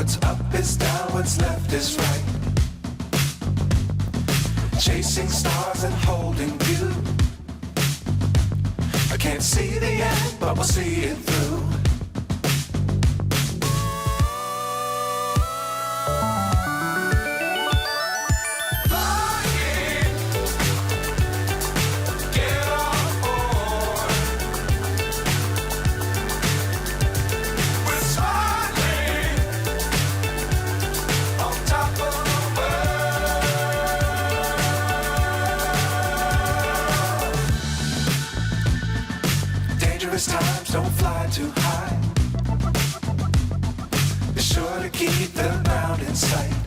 What's up is down, what's left is right. Chasing stars and holding you. I can't see the end, but we'll see it through. Dangerous times, don't fly too high. Be sure to keep the ground in sight.